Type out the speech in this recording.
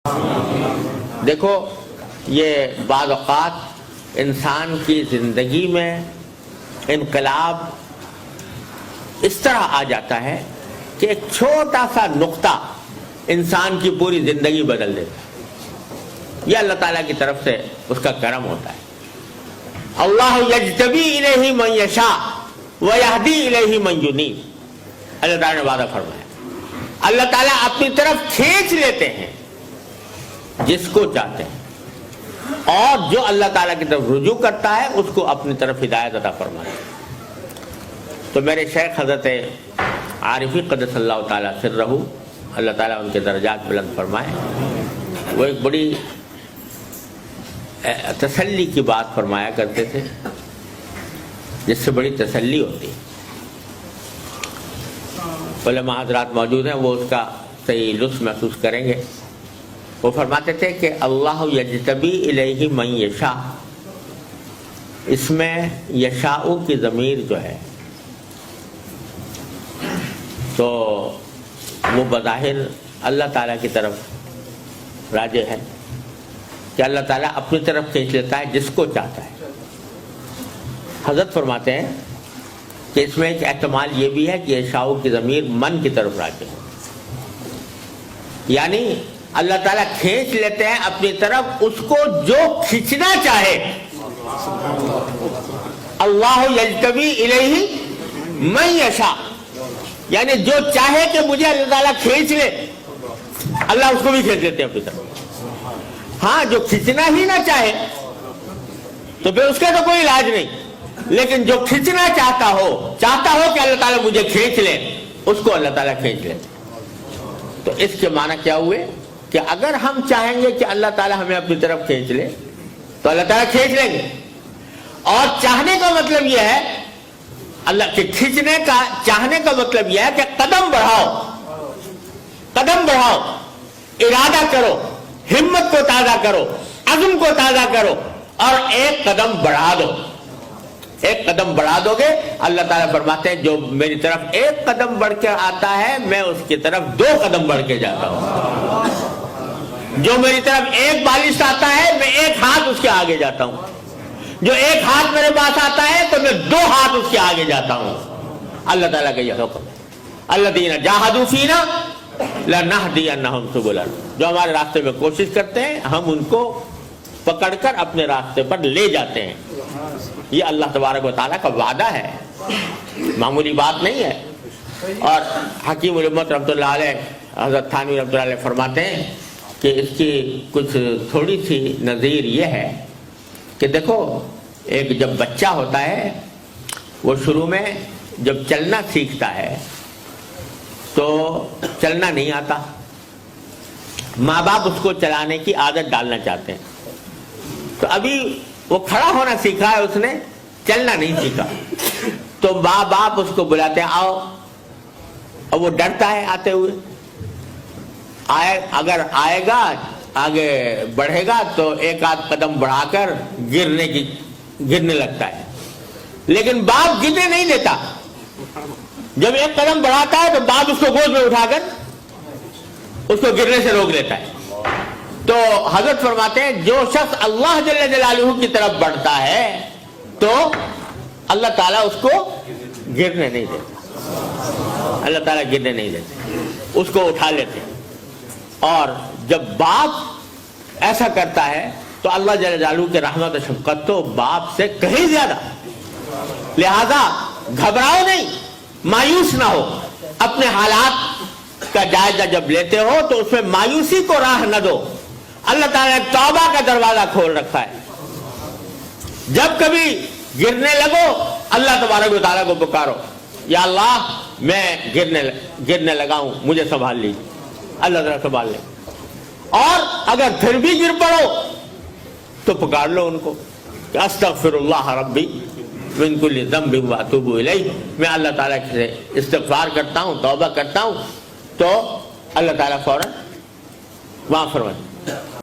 دیکھو یہ بعض اوقات انسان کی زندگی میں انقلاب اس طرح آ جاتا ہے کہ ایک چھوٹا سا نقطہ انسان کی پوری زندگی بدل دیتا ہے۔ یہ اللہ تعالیٰ کی طرف سے اس کا کرم ہوتا ہے۔ اللہ یجتبی الیہ من یشاء ویہدی الیہ من ینیب، اللہ تعالیٰ نے وعدہ فرمایا اللہ تعالیٰ اپنی طرف کھینچ لیتے ہیں جس کو چاہتے ہیں، اور جو اللہ تعالیٰ کی طرف رجوع کرتا ہے اس کو اپنی طرف ہدایت عطا فرماتا ہے۔ تو میرے شیخ حضرت عارفی قدس اللہ تعالیٰ سرہ، اللہ تعالیٰ ان کے درجات بلند فرمائے، وہ ایک بڑی تسلی کی بات فرمایا کرتے تھے جس سے بڑی تسلی ہوتی ہے۔ علماء حضرات موجود ہیں، وہ اس کا صحیح لطف محسوس کریں گے۔ وہ فرماتے تھے کہ اللہ یجتبی الیہ من یشاء، اس میں یشاء کی ضمیر جو ہے تو وہ بظاہر اللہ تعالیٰ کی طرف راجع ہے کہ اللہ تعالیٰ اپنی طرف کھینچ لیتا ہے جس کو چاہتا ہے۔ حضرت فرماتے ہیں کہ اس میں ایک احتمال یہ بھی ہے کہ یشاء کی ضمیر من کی طرف راجع ہے، یعنی اللہ تعالیٰ کھینچ لیتے ہیں اپنی طرف اس کو جو کھینچنا چاہے۔ اللہ یجتبی الیہ من یشاء، یعنی جو چاہے کہ مجھے اللہ تعالیٰ کھینچ لے، اللہ اس کو بھی کھینچ لیتے ہیں اپنی طرف۔ ہاں، جو کھینچنا ہی نہ چاہے تو پھر اس کا تو کوئی علاج نہیں، لیکن جو کھینچنا چاہتا ہو کہ اللہ تعالیٰ مجھے کھینچ لے، اس کو اللہ تعالیٰ کھینچ لیتے۔ تو اس کے معنی کیا ہوئے کہ اگر ہم چاہیں گے کہ اللہ تعالیٰ ہمیں اپنی طرف کھینچ لے تو اللہ تعالیٰ کھینچ لیں گے۔ اور چاہنے کا مطلب یہ ہے، اللہ کے کھینچنے کا چاہنے کا مطلب یہ ہے کہ قدم بڑھاؤ، ارادہ کرو، ہمت کو تازہ کرو، عزم کو تازہ کرو، اور ایک قدم بڑھا دو گے۔ اللہ تعالیٰ فرماتے ہیں جو میری طرف ایک قدم بڑھ کے آتا ہے میں اس کی طرف 2 قدم بڑھ کے جاتا ہوں۔ جو میری طرف ایک بالش آتا ہے میں 1 ہاتھ اس کے آگے جاتا ہوں۔ جو 1 ہاتھ میرے پاس آتا ہے تو میں 2 ہاتھ اس کے آگے جاتا ہوں۔ اللہ تعالیٰ کا یہ حکم ہے، الذین جاہدوا فینا لنہدینہم سبلنا، جو ہمارے راستے میں کوشش کرتے ہیں ہم ان کو پکڑ کر اپنے راستے پر لے جاتے ہیں۔ یہ اللہ تبارک و تعالیٰ کا وعدہ ہے، معمولی بات نہیں ہے۔ اور حکیم الامت رحمۃ اللہ علیہ حضرت تھانوی رحمۃ اللہ علیہ فرماتے ہیں کہ اس کی کچھ تھوڑی سی نظیر یہ ہے کہ دیکھو، ایک جب بچہ ہوتا ہے وہ شروع میں جب چلنا سیکھتا ہے تو چلنا نہیں آتا، ماں باپ اس کو چلانے کی عادت ڈالنا چاہتے ہیں، تو ابھی وہ کھڑا ہونا سیکھا ہے، اس نے چلنا نہیں سیکھا، تو ماں باپ اس کو بلاتے ہیں آؤ، اور وہ ڈرتا ہے آتے ہوئے، اگر آئے گا آگے بڑھے گا تو 1 آدھ قدم بڑھا کر گرنے لگتا ہے، لیکن باپ گرنے نہیں دیتا۔ جب 1 قدم بڑھاتا ہے تو باپ اس کو گود میں اٹھا کر اس کو گرنے سے روک لیتا ہے۔ تو حضرت فرماتے ہیں جو شخص اللہ جل جلالہ کی طرف بڑھتا ہے تو اللہ تعالیٰ اس کو گرنے نہیں دیتا، اللہ تعالیٰ گرنے نہیں دیتے، اس کو اٹھا لیتے ہیں۔ اور جب باپ ایسا کرتا ہے تو اللہ جل جلالہ کے رحمت و شفقت تو باپ سے کہیں زیادہ، لہذا گھبراؤ نہیں، مایوس نہ ہو، اپنے حالات کا جائزہ جب لیتے ہو تو اس میں مایوسی کو راہ نہ دو۔ اللہ تعالیٰ نے توبہ کا دروازہ کھول رکھا ہے، جب کبھی گرنے لگو اللہ تبارک و تعالیٰ کو پکارو، یا اللہ میں گرنے لگا ہوں مجھے سنبھال لیجیے، اللہ تعالیٰ سنبھال لے۔ اور اگر پھر بھی گر پڑو تو پکار لو ان کو کہ استغفر اللہ ربی من کل ذنب واتوب الیہ، میں اللہ تعالیٰ سے استغفار کرتا ہوں، توبہ کرتا ہوں، تو اللہ تعالیٰ فوراً معاف فرمائے۔